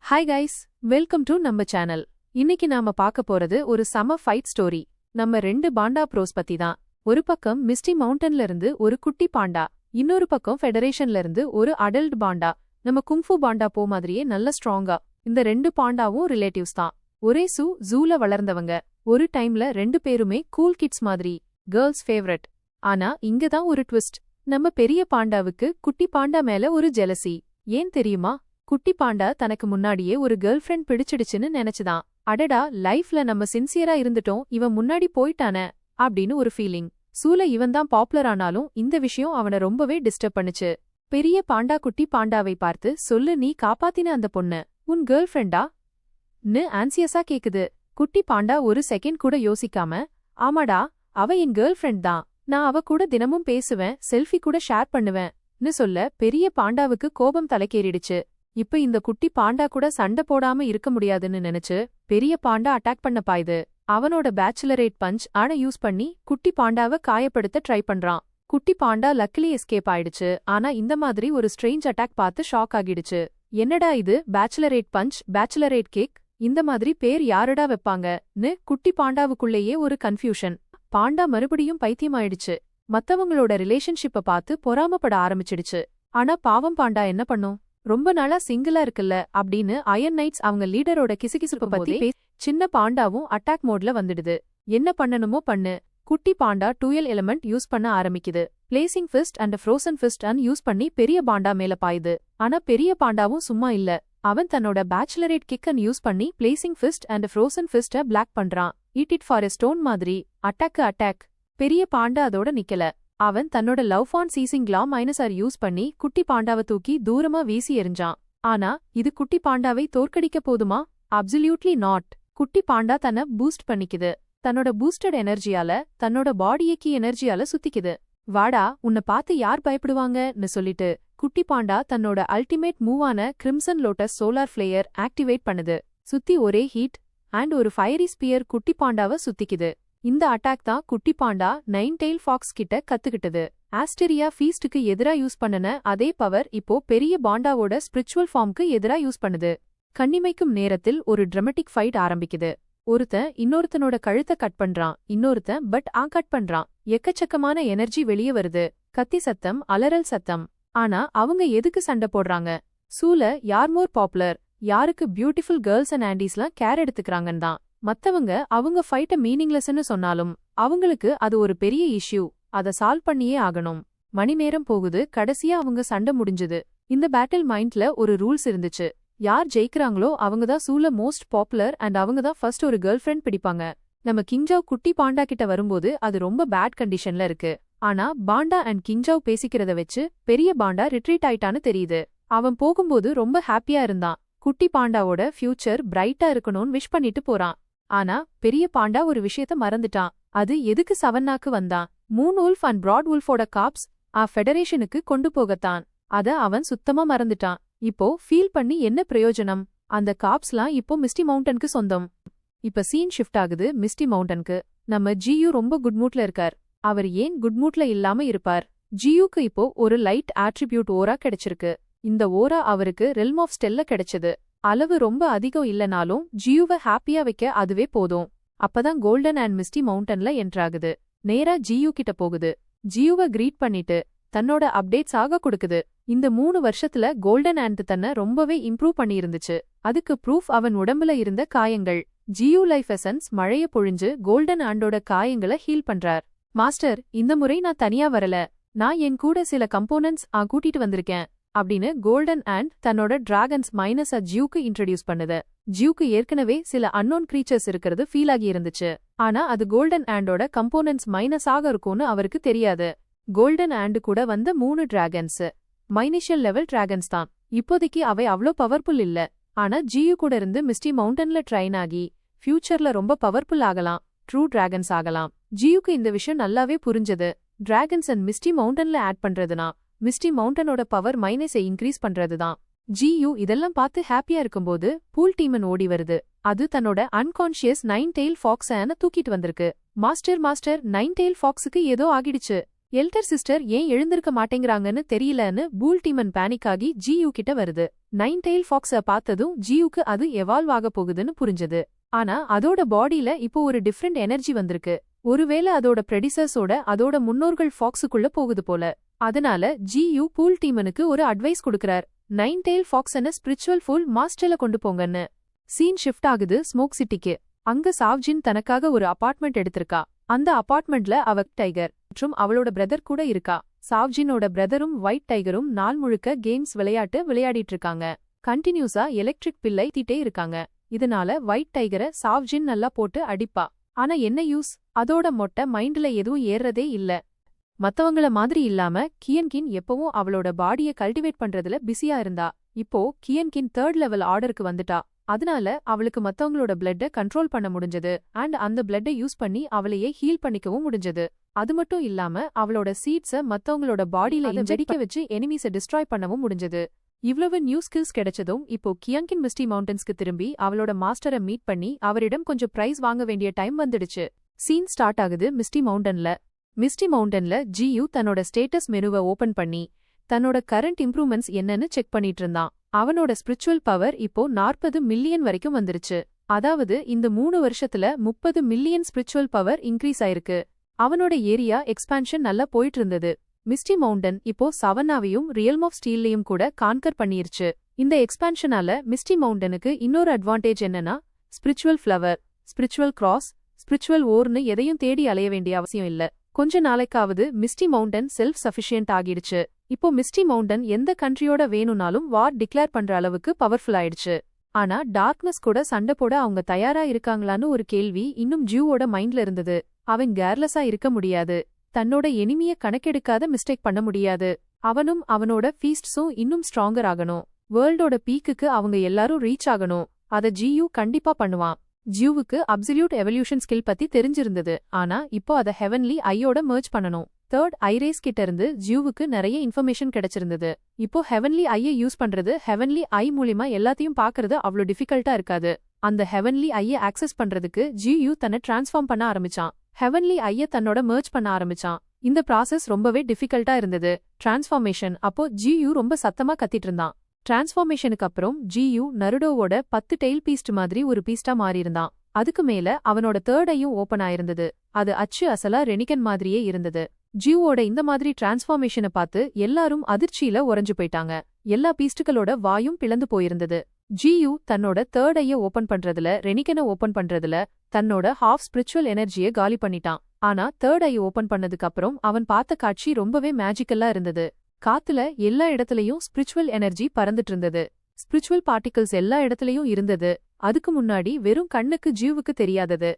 Hi guys, welcome to நம்ம channel. இன்னைக்கு நாம பார்க்க போறது ஒரு சம ஃபைட் ஸ்டோரி. நம்ம ரெண்டு பாண்டா ப்ரோஸ் பத்தி தான். ஒரு பக்கம் மிஸ்டி மவுண்டன்ல இருந்து ஒரு குட்டி பாண்டா, இன்னொரு பக்கம் ஃபெடரேஷன்ல இருந்து ஒரு அடல்ட் பாண்டா. நம்ம குங்ஃபு பாண்டா போ மாதிரியே நல்ல ஸ்ட்ராங்கா. இந்த ரெண்டு பாண்டாவும் ரிலேட்டிவ்ஸ் தான். ஒரே ஜூல வளர்ந்தவங்க. ஒரு டைம்ல ரெண்டு பேருமே கூல் கிட்ஸ் மாதிரி, கேர்ள்ஸ் ஃபேவரட். ஆனா இங்க தான் ஒரு ட்விஸ்ட். நம்ம பெரிய பாண்டாவுக்கு குட்டி பாண்டா மேல ஒரு ஜெலசி. ஏன் தெரியுமா? குட்டி பாண்டா தனக்கு முன்னாடியே ஒரு கேர்ள் ஃப்ரெண்ட் பிடிச்சிடுச்சுன்னு நினைச்சுதான். அடடா, லைஃப்ல நம்ம சின்சியரா இருந்துட்டோம், இவன் முன்னாடி போயிட்டானே அப்படின்னு ஒரு ஃபீலிங். சூல இவன் தான் பாப்புலர் ஆனாலும் இந்த விஷயம் அவனை ரொம்பவே டிஸ்டர்ப் பண்ணுச்சு. பெரிய பாண்டா குட்டி பாண்டாவை பார்த்து, சொல்லு, நீ காப்பாத்தின அந்த பொண்ணு உன் கேர்ள் ஃப்ரெண்டா ன்னு ஆன்சியஸா கேக்குது. குட்டி பாண்டா ஒரு செகண்ட் கூட யோசிக்காம, ஆமாடா, அவ என் கேர்ள் ஃப்ரெண்ட் தான், நான் அவ கூட தினமும் பேசுவேன், செல்ஃபி கூட ஷேர் பண்ணுவேன் சொல்ல பெரிய பாண்டாவுக்கு கோபம் தலைக்கேறிடுச்சு. இப்ப இந்த குட்டி பாண்டா கூட சண்டை போடாம இருக்க முடியாதுன்னு நினைச்சு பெரிய பாண்டா அட்டாக் பண்ண பாயுது. அவனோட பேச்சுலரேட் பஞ்ச் யூஸ் பண்ணி குட்டி பாண்டாவை காயப்படுத்த ட்ரை பண்றான். குட்டி பாண்டா லக்கிலி எஸ்கேப் ஆயிடுச்சு. ஆனா இந்த மாதிரி ஒரு ஸ்ட்ரேஞ்ச் அட்டாக் பார்த்து ஷாக் ஆகிடுச்சு. என்னடா இது, பேச்சுலரேட் பஞ்ச், பேச்சுலரேட் கிக், இந்த மாதிரி பேர் யாருடா வைப்பாங்கன்னு குட்டி பாண்டாவுக்குள்ளேயே ஒரு கன்ஃபியூஷன். பாண்டா மறுபடியும் பைத்தியமாயிடுச்சு. மத்தவங்களோட ரிலேஷன்ஷிப்பை பார்த்து பொறாமப்பட ஆரம்பிச்சிடுச்சு. ஆனா பாவம் பாண்டா என்ன பண்ணும்? ரொம்ப நாளா சிங்கிளா இருக்குல்ல அப்படின்னு அயன் நைட்ஸ் அவங்க லீடரோட கிசுகிசுப்பு பத்தி சின்ன பாண்டாவும் அட்டாக் மோட்ல வந்துடுது. என்ன பண்ணணுமோ பண்ணு. குட்டி பாண்டா டூயல் எலிமெண்ட் யூஸ் பண்ண ஆரம்பிக்குது. Placing fist and frozen fist use பண்ணி பெரிய பாண்டா மேல பாயுது. ஆனா பெரிய பாண்டாவும் சும்மா இல்ல. அவன் தன்னோட பேச்சுலரேட் கிக்கன் யூஸ் பண்ணி blazing fist and frozen fist block பண்றான். Eat it for a stone மாதிரி. அட்டாக். பெரிய பாண்டா அதோட நிக்கல. அவன் தன்னோட லவ் ஃபான் சீசிங் லா -R யூஸ் பண்ணி குட்டி பாண்டாவை தூக்கி தூரமா வீசி எறிஞ்சான். ஆனா இது குட்டி பாண்டாவை தோற்கடிக்க போதுமா? Absolutely not. குட்டி பாண்டா தன்னை பூஸ்ட் பண்ணிக்குது. தன்னோட பூஸ்டட் எனர்ஜியால, தன்னோட பாடியக்கி எனர்ஜியால சுத்திக்குது. வாடா, உன்னை பார்த்து யார் பயப்படுவாங்கன்னு சொல்லிட்டு குட்டி பாண்டா தன்னோட அல்டிமேட் மூவான crimson lotus solar flare activate பண்ணுது. சுத்தி ஒரே ஹீட் அண்ட் ஒரு ஃபயரி ஸ்பியர் குட்டி பாண்டாவை சுத்திக்குது. இந்த அட்டாக் தான் குட்டி பாண்டா நைன் டெயில் ஃபாக்ஸ் கிட்ட கத்துக்கிட்டது. ஆஸ்டெரியா ஃபீஸ்டுக்கு எதிரா யூஸ் பண்ணன அதே பவர் இப்போ பெரிய பாண்டாவோட ஸ்பிரிச்சுவல் ஃபார்ம்க்கு எதிரா யூஸ் பண்ணுது. கண்ணிமைக்கும் நேரத்தில் ஒரு டிராமட்டிக் ஃபைட் ஆரம்பிக்குது. ஒருத்தன் இன்னொருத்தனோட கழுத்தை கட் பண்றான், இன்னொருத்தன் கட் பண்றான். எக்கச்சக்கமான எனர்ஜி வெளியே வருது. கத்தி சத்தம், அலறல் சத்தம். ஆனா அவங்க எதுக்கு சண்டை போடுறாங்க? சூல யார் மோர் பாப்புலர், யாருக்கு பியூட்டிஃபுல் கேர்ள்ஸ் அண்ட் ஆண்டிஸ்லாம் கேர் எடுத்துக்கிறாங்கன்னு தான். மத்தவங்க அவங்க ஃபைட்ட மீனிங்லெஸ்ன்னு சொன்னாலும் அவங்களுக்கு அது ஒரு பெரிய இஷ்யூ. அதை சால்வ் பண்ணியே ஆகணும். மணி நேரம் போகுது. கடைசியா அவங்க சண்டை முடிஞ்சுது. இந்த பேட்டில் மைண்ட்ல ஒரு ரூல்ஸ் இருந்துச்சு. யார் ஜெயிக்கிறாங்களோ அவங்கதான் சூல மோஸ்ட் பாப்புலர் அண்ட் அவங்கதான் ஃபர்ஸ்ட் ஒரு கேர்ள் ஃப்ரெண்ட் பிடிப்பாங்க. நம்ம கிங்ஜாவ் குட்டி பாண்டா கிட்ட வரும்போது அது ரொம்ப பேட் கண்டிஷன்ல இருக்கு. ஆனா பாண்டா அண்ட் கிங்ஜாவ் பேசிக்கிறத வச்சு பெரிய பாண்டா ரிட்ரீட் ஆயிட்டான்னு தெரியுது. அவன் போகும்போது ரொம்ப ஹாப்பியா இருந்தான். குட்டி பாண்டாவோட ஃபியூச்சர் பிரைட்டா இருக்கணும்னு விஷ் பண்ணிட்டு போறான். ஆனா பெரிய பாண்டா ஒரு விஷயத்த மறந்துட்டான். அது எதுக்கு சவன்னாக்கு வந்தான்? மூன் உல்ஃப் அண்ட் பிராட் உல்ஃபோட காப்ஸ் ஃபெடரேஷனுக்கு கொண்டு போகத்தான். அத அவன் சுத்தமா மறந்துட்டான். இப்போ ஃபீல் பண்ணி என்ன பிரயோஜனம்? அந்த காப்ஸ்லாம் இப்போ மிஸ்டி மவுண்டனுக்கு சொந்தம். இப்ப சீன் ஷிஃப்ட் ஆகுது மிஸ்டி மவுண்டனுக்கு. நம்ம ஜியூ ரொம்ப குட் மூட்ல இருக்கார். அவர் ஏன் குட் மூட்ல இல்லாம இருப்பார்? ஜியூக்கு இப்போ ஒரு லைட் ஆட்ரிபியூட் ஓரா கிடைச்சிருக்கு. இந்த ஓரா அவருக்கு ரெல்ம் ஆஃப் ஸ்டெல்ல கிடைச்சது. அளவு ரொம்ப அதிகம் இல்லனாலும் ஜியூவை ஹாப்பியா வைக்க அதுவே போதும். அப்பதான் கோல்டன் அண்ட் மிஸ்டி மவுண்டன்ல என்ட்ராகுது. நேரா ஜியூ கிட்ட போகுது. ஜியூவை கிரீட் பண்ணிட்டு தன்னோட அப்டேட்ஸ் கொடுக்குது. இந்த 3 வருஷத்துல கோல்டன் அண்ட் தன்னை ரொம்பவே இம்ப்ரூவ் பண்ணியிருந்துச்சு. அதுக்கு ப்ரூஃப் அவன் உடம்புல இருந்த காயங்கள். ஜியூ லைஃப் எசன்ஸ் மழைய பொழிஞ்சு கோல்டன் ஆண்டோட காயங்களை ஹீல் பண்றார். மாஸ்டர், இந்த முறை நான் தனியா வரல, நான் என் கூட சில கம்போனன்ட்ஸ் கூட்டிட்டு வந்திருக்கேன் அப்படின்னு கோல்டன் ஆண்ட் தன்னோட டிராகன்ஸ் -R ஜியூக்கு இன்ட்ரடியூஸ் பண்ணுது. ஜியூக்கு ஏற்கனவே சில அன்னோன் கிரீச்சர்ஸ் இருக்கிறது ஃபீல் ஆகி இருந்துச்சு. ஆனா அது கோல்டன் ஆண்டோட கம்போனன்ட்ஸ் -ஆக இருக்கும்னு அவருக்கு தெரியாது. கோல்டன் ஆண்டு கூட வந்த 3 டிராகன்ஸ் மைனிஷியல் லெவல் டிராகன்ஸ் தான். இப்போதைக்கு அவை அவ்வளோ பவர்ஃபுல் இல்ல. ஆனா ஜியூ கூட இருந்து மிஸ்டி மவுண்டன்ல ட்ரைன் ஆகி ஃபியூச்சர்ல ரொம்ப பவர்ஃபுல் ஆகலாம், ட்ரூ டிராகன்ஸ் ஆகலாம். ஜியூக்கு இந்த விஷயம் நல்லாவே புரிஞ்சது. டிராகன்ஸ் அண்ட் மிஸ்டி மவுண்டன்ல ஆட் பண்றதுனா மிஸ்டி மவுண்டனோட பவர் -ஐ இன்க்ரீஸ் பண்றதுதான். ஜியூ இதெல்லாம் பார்த்து ஹாப்பியா இருக்கும்போது பூல் டீமன் ஓடி வருது. அது தன்னோட அன்கான்ஷியஸ் நைன் டெயில் ஃபாக்ஸ தூக்கிட்டு வந்திருக்கு. மாஸ்டர், நைன் டெயில் ஃபாக்ஸுக்கு ஏதோ ஆகிடுச்சு. எல்டர் சிஸ்டர் ஏன் எழுந்திருக்க மாட்டேங்கிறாங்கன்னு தெரியலன்னு பூல் டீமன் பேனிக் ஆகி ஜியூ கிட்ட வருது. நைன் டெயில் ஃபாக்ஸ பார்த்ததும் ஜியூக்கு அது எவால்வ் ஆக போகுதுன்னு புரிஞ்சது. ஆனா அதோட பாடியில இப்போ ஒரு டிஃப்ரெண்ட் எனர்ஜி வந்திருக்கு. ஒருவேளை அதோட ப்ரெடிசர்ஸோட அதோட முன்னோர்கள் ஃபாக்ஸுக்குள்ள போகுது போல. அதனால ஜியூ பூல் டீமனுக்கு ஒரு அட்வைஸ் கொடுக்கறார். நைன் டெயில் ஃபாக்ஸன ஸ்பிரிச்சுவல் ஃபுல் மாஸ்டர்ல கொண்டு போங்கன்னு. சீன் ஷிஃப்ட் ஆகுது ஸ்மோக் சிட்டிக்கு. அங்க சாவ்ஜின் தனக்காக ஒரு அபார்ட்மெண்ட் எடுத்திருக்கா. அந்த அபார்ட்மெண்ட்ல அவ டைகர் மற்றும் அவளோட பிரதர் கூட இருக்கா. சாவ்ஜினோட பிரதரும் ஒயிட் டைகரும் நாள் முழுக்க கேம்ஸ் விளையாடிட்டு இருக்காங்க. கண்டினியூஸா எலக்ட்ரிக் பில்லை தீட்டே இருக்காங்க. இதனால ஒயிட் டைகரை சாவ்ஜின் நல்லா போட்டு அடிப்பா. ஆனா என்ன யூஸ்? அதோட மொட்டை மைண்ட்ல எதுவும் ஏறதே இல்ல. மத்தவங்கள மாதிரி இல்லாம கியன்கின் எப்பவும் அவளோட பாடிய கல்டிவேட் பண்றதுல பிஸியா இருந்தா. இப்போ கியன்கின் 3rd லெவல் ஆர்டருக்கு வந்துட்டா. அதனால அவளுக்கு மத்தவங்களோட பிளட்ட கண்ட்ரோல் பண்ண முடிஞ்சது அண்ட் அந்த பிளட்டை யூஸ் பண்ணி அவளையே ஹீல் பண்ணிக்கவும் முடிஞ்சது. அது மட்டும் இல்லாம அவளோட சீட்ஸ மத்தவங்களோட பாடியில ஜெடிக்க வச்சு எனிமீஸை டிஸ்ட்ராய் பண்ணவும் முடிஞ்சது. இவ்வளவு நியூ ஸ்கில்ஸ் கிடைச்சதும் இப்போ கியன்கின் மிஸ்டி மவுண்டன்ஸ்க்கு திரும்பி அவளோட மாஸ்டரை மீட் பண்ணி அவரிடம் கொஞ்சம் பிரைஸ் வாங்க வேண்டிய டைம் வந்துடுச்சு. சீன் ஸ்டார்ட் ஆகுது மிஸ்டி மவுண்டன்ல. மிஸ்டி மவுண்டன்ல ஜியூ தன்னோட ஸ்டேட்டஸ் மெனுவை ஓபன் பண்ணி தன்னோட கரண்ட் இம்ப்ரூவ்மெண்ட்ஸ் என்னன்னு செக் பண்ணிட்டு இருந்தான். அவனோட ஸ்பிரிச்சுவல் பவர் இப்போ 40 மில்லியன் வரைக்கும் வந்துருச்சு. அதாவது இந்த 3 வருஷத்துல 30 மில்லியன் ஸ்பிரிச்சுவல் பவர் இன்க்ரீஸ் ஆயிருக்கு. அவனோட ஏரியா எக்ஸ்பான்ஷன் நல்லா போயிட்டு இருந்தது. மிஸ்டி மவுண்டன் இப்போ சவன்னாவையும் ரியல்ம் ஆஃப் ஸ்டீல்லையும் கூட கான்கர் பண்ணிருச்சு. இந்த எக்ஸ்பான்ஷனால மிஸ்டி மவுண்டனுக்கு இன்னொரு அட்வான்டேஜ் என்னன்னா spiritual flower, spiritual grass, spiritual ஓர்னு எதையும் தேடி அலைய வேண்டிய அவசியம் இல்ல. கொஞ்ச நாளைக்காவது மிஸ்டி மவுண்டன் செல்ஃப் சஃபிஷியன்ட் ஆகிடுச்சு. இப்போ மிஸ்டி மவுண்டன் எந்த கண்ட்ரியோட வேணும்னாலும் வார் டிக்ளேர் பண்ற அளவுக்கு பவர்ஃபுல் ஆயிடுச்சு. ஆனா டார்க்னஸ் கூட சண்டை போட அவங்க தயாரா இருக்காங்களான்னு ஒரு கேள்வி இன்னும் ஜியூவோட மைண்ட்ல இருந்தது. அவன் கேர்லெஸ்ஸா இருக்க முடியாது. தன்னோட எனிமிய கணக்கெடுக்காத மிஸ்டேக் பண்ண முடியாது. அவனும் அவனோட ஃபீஸ்ட்ஸும் இன்னும் ஸ்ட்ராங்கர் ஆகணும். வேர்ல்டோட பீக்குக்கு அவங்க எல்லாரும் ரீச் ஆகணும். அத ஜியூ கண்டிப்பா பண்ணுவான். ஜியூவுக்கு அப்சல்யூட் எவல்யூஷன் ஸ்கில் பத்தி தெரிஞ்சிருந்தது. ஆனா இப்போ அத ஹெவன்லி ஐயோட மெர்ஜ் பண்ணணும். 3rd ஐ ரேஸ் கிட்ட இருந்து ஜியூவுக்கு நிறைய இன்ஃபர்மேஷன் கிடைச்சிருந்தது. இப்போ ஹெவன்லி ஐயை யூஸ் பண்றது, ஹெவன்லி ஐ மூலியமா எல்லாத்தையும் பாக்குறது அவ்வளோ டிஃபிகல்ட்டா இருக்காது. அந்த ஹெவன்லி ஐயை ஆக்சஸ் பண்றதுக்கு ஜியூ தன்னை டிரான்ஸ்ஃபார்ம் பண்ண ஆரம்பிச்சான். ஹெவன்லி ஐய தன்னோட மெர்ஜ் பண்ண ஆரம்பிச்சான். இந்த ப்ராசஸ் ரொம்பவே டிஃபிகல்ட்டா இருந்தது. டிரான்ஸ்ஃபார்மேஷன் அப்போ ஜியூ ரொம்ப சத்தமா கத்திட்டு இருந்தான். டிரான்ஸ்ஃபார்மேஷனுக்கு அப்புறம் ஜியூ நருடோவோட 10 டெயில் பீஸ்ட் மாதிரி ஒரு பீஸ்டா மாறியிருந்தான். அதுக்கு மேல அவனோட 3rd ஐயும் ஓபன் ஆயிருந்தது. அது அச்சு அசலா ரெனிகன் மாதிரியே இருந்தது. ஜியூவோட இந்த மாதிரி டிரான்ஸ்ஃபார்மேஷனை பார்த்து எல்லாரும் அதிர்ச்சியில உறைஞ்சு போயிட்டாங்க. எல்லா பீஸ்டுகளோட வாயும் பிளந்து போயிருந்தது. ஜியூ தன்னோட 3rd ஐய ஓபன் பண்றதுல, ரெனிகனை ஓபன் பண்றதுல தன்னோட ஹாஃப் ஸ்பிரிச்சுவல் எனர்ஜியை காலி பண்ணிட்டான். ஆனா 3rd ஐ ஓபன் பண்ணதுக்கு அப்புறம் அவன் பார்த்த காட்சி ரொம்பவே மேஜிக்கல்லா இருந்தது. காத்துல எல்லா இடத்துலயும் ஸ்பிரிச்சுவல் எனர்ஜி பறந்துட்டு இருந்தது. ஸ்பிரிச்சுவல் பார்ட்டிகிள்ஸ் எல்லா இடத்துலயும் இருந்தது. அதுக்கு முன்னாடி வெறும் கண்ணுக்கு ஜியூவுக்கு தெரியாதது.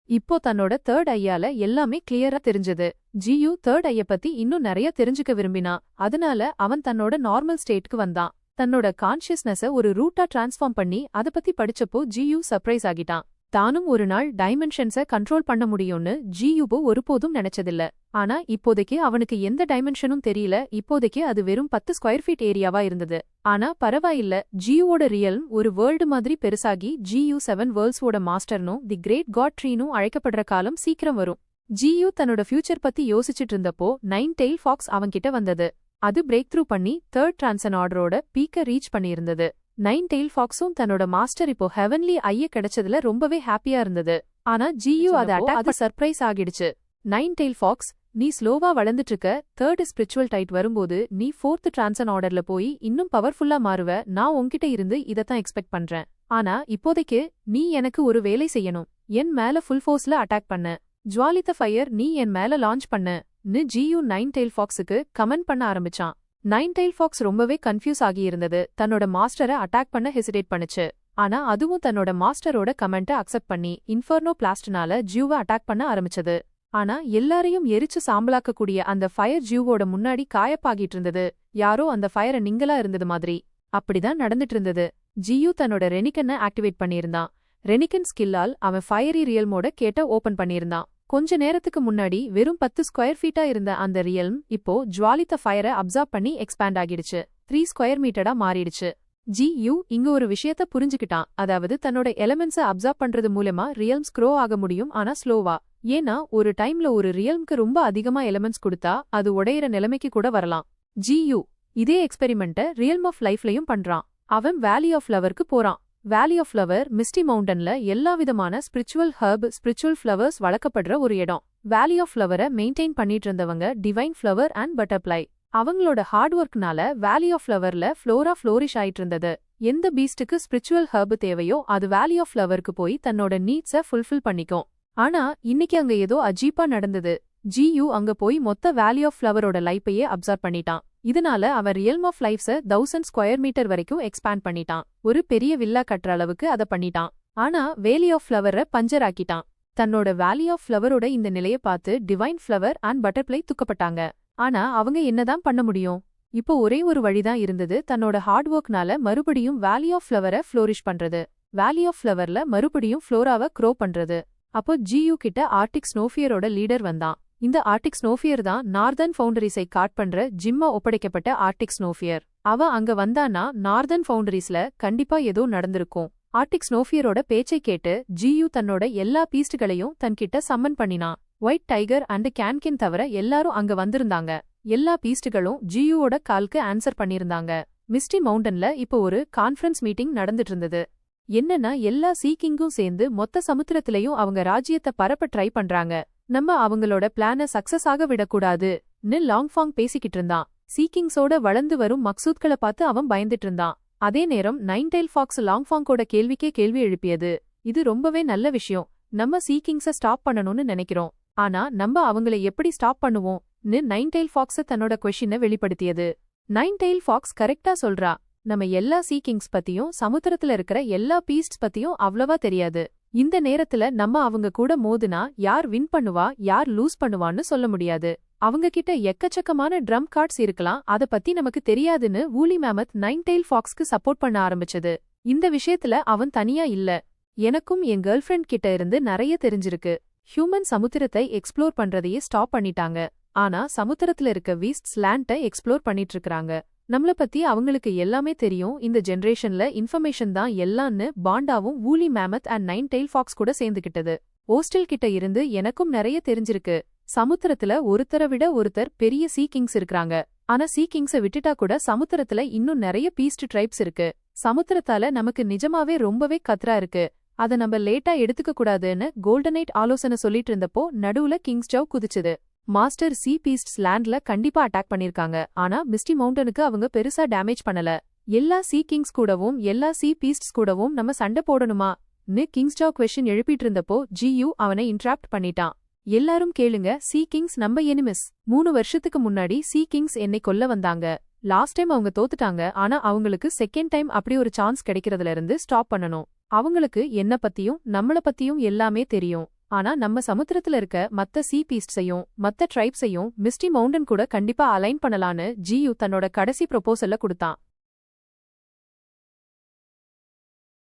இப்போ தன்னோட 3rd ஐயால எல்லாமே கிளியரா தெரிஞ்சது. ஜியூ 3rd ஐய பத்தி இன்னும் நிறைய தெரிஞ்சுக்க விரும்பினா. அதனால அவன் தன்னோட நார்மல் ஸ்டேட்க்கு வந்தான். தன்னோட கான்ஷியஸ்னஸ ஒரு ரூட்டா டிரான்ஸ்ஃபார்ம் பண்ணி அத பத்தி படிச்சப்போ ஜியூ சர்ப்ரைஸ் ஆகிட்டான். தானும் ஒரு நாள் டைமென்ஷன்ஸை கண்ட்ரோல் பண்ண முடியும்னு ஜியூபோ ஒருபோதும் நினைச்சதில்ல. ஆனா இப்போதைக்கு அவனுக்கு எந்த டைமென்ஷனும் தெரியல. இப்போதைக்கு அது வெறும் 10 ஸ்கொயர் ஃபீட் ஏரியாவா இருந்தது. ஆனா பரவாயில்ல, ஜியூவோட ரியல்ம் ஒரு வேர்ல்டு மாதிரி பெருசாகி ஜியூ 7 வேர்ல்ட்ஸோட மாஸ்டர்னும் தி கிரேட் காட் ட்ரீனும் அழைக்கப்படுற காலம் சீக்கிரம் வரும். ஜியூ தன்னோட ஃபியூச்சர் பத்தி யோசிச்சுட்டு இருந்தப்போ 9 டெயில் ஃபாக்ஸ் அவன்கிட்ட வந்தது. அது பிரேக் த்ரூ பண்ணி 3rd டிரான்சன் ஆர்டரோட பீக்க ரீச் பண்ணியிருந்தது. 9 டெயில் ஃபாக்ஸும் தன்னோட மாஸ்டர் இப்போ ஹெவன்லி ஐய கிடைச்சதுல ரொம்பவே ஹாப்பியா இருந்தது. ஆனா ஜியூ அது சர்ப்ரைஸ் ஆகிடுச்சு. 9 டெயில் ஃபாக்ஸ், நீ ஸ்லோவா வளர்ந்துட்டு இருக்க. 3rd ஸ்பிரிச்சுவல் டைட் வரும்போது நீ 4th டிரான்சன் ஆர்டர்ல போய் இன்னும் பவர்ஃபுல்லா மாறுவ. நான் உன்கிட்ட இருந்து இதத்தான் எக்ஸ்பெக்ட் பண்றேன். ஆனா இப்போதைக்கு நீ எனக்கு ஒரு வேலை செய்யணும். என் மேல ஃபுல் ஃபோர்ஸ்ல அட்டாக் பண்ண. ஜுவாலித்த ஃபயர் நீ என் மேல லான்ச் பண்ணு ஜியூ 9 டெயில் ஃபாக்ஸுக்கு கமெண்ட் பண்ண ஆரம்பிச்சான். 9 டெயில் ஃபாக்ஸ் ரொம்பவே கன்ஃபியூஸ் ஆகியிருந்தது. தன்னோட மாஸ்டரை அட்டாக் பண்ண ஹெசிடேட் பண்ணுச்சு. ஆனா அதுவும் தன்னோட மாஸ்டரோட கமெண்ட்டை அக்செப்ட் பண்ணி இன்ஃபர்னோ பிளாஸ்ட்னால ஜியூவை அட்டாக் பண்ண ஆரம்பிச்சது. ஆனா எல்லாரையும் எரிச்சு சாம்பலாக்கக்கூடிய அந்த ஃபயர் ஜியூவோட முன்னாடி காயப்பாகிட்டு இருந்தது. யாரோ அந்த ஃபயரை நீங்களா இருந்தது மாதிரி. அப்படிதான் நடந்துட்டு இருந்தது. ஜியூ தன்னோட ரெனிகனை ஆக்டிவேட் பண்ணியிருந்தான். ரெனிகன் ஸ்கில்லால் அவன் ஃபயரி ரியல்மோட கேட்ட ஓபன் பண்ணியிருந்தான். கொஞ்ச நேரத்துக்கு முன்னாடி வெறும் 10 ஸ்கொயர் ஃபீட்டா இருந்த அந்த ரியல்ம் இப்போ ஜுவாலித்த ஃபயரை அப்சார்ப் பண்ணி எக்ஸ்பேண்ட் ஆகிடுச்சு. 3 ஸ்கொயர் மீட்டரா மாறிடுச்சு. ஜியூ இங்க ஒரு விஷயத்த புரிஞ்சுக்கிட்டான். அதாவது தன்னோட எலிமெண்ட்ஸை அப்சார்ப் பண்றது மூலமா ரியல்ம்ஸ் க்ரோ ஆக முடியும், ஆனா ஸ்லோவா. ஏன்னா ஒரு டைம்ல ஒரு ரியல்ம்க்கு ரொம்ப அதிகமா எலிமெண்ட்ஸ் கொடுத்தா அது உடையிற நிலைமைக்கு கூட வரலாம். ஜியு இதே எக்ஸ்பெரிமெண்ட்ட ரியல்ம் ஆஃப் லைஃப்லயும் பண்றான். அவன் வேலி ஆஃப் ஃப்ளவருக்கு போறான். வேலி ஆஃப் ஃப்ளவர் மிஸ்டி மவுண்டன்ல எல்லா விதமான ஸ்பிரிச்சுவல் ஹர்ப் ஸ்பிரிச்சுவல் ஃப்ளவர்ஸ் வளர்க்கப்படுற ஒரு இடம். வேலி ஆஃப் ஃப்ளவரை மெயின்டைன் பண்ணிட்டு இருந்தவங்க டிவைன் ஃப்ளவர் அண்ட் பட்டர்ஃப்ளை. அவங்களோட ஹார்ட் ஒர்க்னால வேலி ஆஃப் ஃப்ளவர்ல ஃப்ளோரா ஃப்ளோரிஷ் ஆயிட்டு இருந்தது. எந்த பீஸ்டுக்கு ஸ்பிரிச்சுவல் ஹர்ப் தேவையோ அது வேலி ஆஃப் ஃப்ளவருக்கு போய் தன்னோட நீட்ஸை ஃபுல்ஃபில் பண்ணிக்கும். ஆனா இன்னைக்கு அங்க ஏதோ அஜீப்பா நடந்தது. ஜியு அங்க போய் மொத்த வேலி ஆஃப் ஃப்ளவரோட லைஃபையே அப்சர்வ் பண்ணிட்டான். இதனால அவன் ரியல்ம் ஆஃப் லைஃப்ஸ 1000 ஸ்கொயர் மீட்டர் வரைக்கும் எக்ஸ்பேண்ட் பண்ணிட்டான். ஒரு பெரிய வில்லா கட்டுற அளவுக்கு அதை பண்ணிட்டான். ஆனா வேலி ஆஃப் ஃப்ளவரை பஞ்சர் ஆக்கிட்டான். தன்னோட வேலி ஆஃப் ஃப்ளவரோட இந்த நிலைய பார்த்து டிவைன் ஃப்ளவர் அண்ட் பட்டர்ஃப்ளை துக்கப்பட்டாங்க. ஆனா அவங்க என்னதான் பண்ண முடியும்? இப்போ ஒரே ஒரு வழிதான் இருந்தது. தன்னோட ஹார்ட் ஒர்க்னால மறுபடியும் வேலி ஆஃப் ஃப்ளவரை ஃப்ளோரிஷ் பண்றது. வேலி ஆஃப் ஃப்ளவர்ல மறுபடியும் ஃப்ளோராவை க்ரோ பண்றது. அப்போ ஜியு கிட்ட ஆர்டிக் ஸ்னோஃபியரோட லீடர் வந்தான். இந்த ஆர்டிக் ஸ்னோஃபியர் தான் நார்தர்ன் ஃபவுண்டரிஸை காட் பண்ற ஜிம்மா ஒப்படைக்கப்பட்ட ஆர்டிக் ஸ்னோஃபியர். அவ அங்க வந்தானா நார்தர்ன் ஃபவுண்டரிஸ்ல கண்டிப்பா ஏதோ நடந்திருக்கும். ஆர்டிக் ஸ்னோஃபியரோட பேச்சை கேட்டு ஜியு தன்னோட எல்லா பீஸ்ட்களையும் தன்கிட்ட சம்மன் பண்ணினான். ஒயிட் டைகர் அண்ட் கேன்கின் தவிர எல்லாரும் அங்க வந்திருந்தாங்க. எல்லா பீஸ்ட்களும் ஜியுவோட கால்க்கு ஆன்சர் பண்ணிருந்தாங்க. மிஸ்டி மவுண்டன்ல இப்போ ஒரு கான்ஃபரன்ஸ் மீட்டிங் நடந்துட்டு இருந்தது. என்னன்னா எல்லா சீக்கிங்கும் சேர்ந்து மொத்த சமுத்திரத்திலையும் அவங்க ராஜ்யத்தை பரப்ப ட்ரை பண்றாங்க. நம்ம அவங்களோட பிளான சக்சஸ் ஆக விடக்கூடாதுன்னு லாங்ஃபாங் பேசிக்கிட்டு இருந்தான். சீக்கிங்ஸோட வளர்ந்து வரும் மக்சூத்களை பார்த்து அவன் பயந்துட்டு இருந்தான். அதே நேரம் நைன்டெயில் ஃபாக்ஸ் லாங்ஃபாங்கோட கேள்விக்கே கேள்வி எழுப்பியது. இது ரொம்பவே நல்ல விஷயம். நம்ம சீக்கிங்ஸ ஸ்டாப் பண்ணணும்னு நினைக்கிறோம். ஆனா நம்ம அவங்கள எப்படி ஸ்டாப் பண்ணுவோம்னு நைன்டெயில் ஃபாக்ஸ் தன்னோட கொஸ்டினை வெளிப்படுத்தியது. நைன்டெயில் ஃபாக்ஸ் கரெக்டா சொல்றா. நம்ம எல்லா சீக்கிங்ஸ் பத்தியும் சமுத்திரத்துல இருக்கிற எல்லா பீஸ்ட்ஸ் பத்தியும் அவ்வளவா தெரியாது. இந்த நேரத்துல நம்ம அவங்க கூட மோதுனா யார் வின் பண்ணுவா யார் லூஸ் பண்ணுவான்னு சொல்ல முடியாது. அவங்க கிட்ட எக்கச்சக்கமான ட்ரம் கார்ட்ஸ் இருக்கலாம். அத பத்தி நமக்கு தெரியாதுன்னு வூலி மேமத் நைன்டெயில் ஃபாக்ஸ்க்கு சப்போர்ட் பண்ண ஆரம்பிச்சது. இந்த விஷயத்துல அவன் தனியா இல்ல. எனக்கும் என் கேர்ள் ஃப்ரெண்ட் கிட்ட இருந்து நிறைய தெரிஞ்சிருக்கு. ஹியூமன் சமுத்திரத்தை எக்ஸ்ப்ளோர் பண்றதையே ஸ்டாப் பண்ணிட்டாங்க. ஆனா சமுத்திரத்துல இருக்க வீஸ்ட்ஸ் லேண்ட எக்ஸ்ப்ளோர் பண்ணிட்டு இருக்காங்க. நம்மள பத்தி அவங்களுக்கு எல்லாமே தெரியும். இந்த ஜெனரேஷன்ல இன்ஃபர்மேஷன் தான் எல்லான்னு பாண்டாவும் வூலி மேமத் அண்ட் நைன்டெயில் ஃபாக்ஸ் கூட சேர்ந்துகிட்டது. ஓஸ்டல் கிட்ட இருந்து எனக்கும் நிறைய தெரிஞ்சிருக்கு. சமுத்திரத்துல ஒருத்தரை விட ஒருத்தர் பெரிய சீக்கிங்ஸ் இருக்காங்க. ஆனா சீக்கிங்ஸை விட்டுட்டா கூட சமுத்திரத்துல இன்னும் நிறைய பீஸ்ட் ட்ரைப்ஸ் இருக்கு. சமுத்திரத்தால நமக்கு நிஜமாவே ரொம்பவே கத்ரா இருக்கு. அத நம்ம லேட்டா எடுத்துக்க கூடாதுன்னு கோல்டனைட் ஆலோசனை சொல்லிட்டு இருந்தப்போ நடுவுல கிங்ஸ் ஜவ் குதிச்சுது. மாஸ்டர் சி பீஸ்ட்ஸ் லேண்ட்ல கண்டிப்பா அட்டாக் பண்ணிருக்காங்க. ஆனா மிஸ்டி மவுண்டனுக்கு அவங்க பெருசா டேமேஜ் பண்ணல. எல்லா சீ கிங்ஸ் கூடவும் எல்லா சீ பீஸ்ட்ஸ் கூடவும் நம்ம சண்டை போடணுமா?ன்னு கிங்ஸ் ஜவ் கொஸ்டின் எழுப்பிட்டு இருந்தப்போ ஜியு அவனை இன்ட்ராப்ட் பண்ணிட்டான். எல்லாரும் கேளுங்க, சீ கிங்ஸ் நம்ம எனிமிஸ். 3 வருஷத்துக்கு முன்னாடி சீ கிங்ஸ் என்னை கொல்ல வந்தாங்க. லாஸ்ட் டைம் அவங்க தோத்துட்டாங்க. ஆனா அவங்களுக்கு செகண்ட் டைம் அப்படி ஒரு சான்ஸ் கிடைக்கிறதுல இருந்து ஸ்டாப் பண்ணணும். அவங்களுக்கு என்ன பத்தியும் நம்மள பத்தியும் எல்லாமே தெரியும். ஆனா நம்ம சமுத்திரத்துல இருக்க மத்த சீ பீஸ்ட்ஸையும் மத்த ட்ரைப்ஸையும் மிஸ்டி மவுண்டன் கூட கண்டிப்பா அலைன் பண்ணலான்னு ஜியு தன்னோட கடைசி ப்ரொபோசல்ல கொடுத்தான்.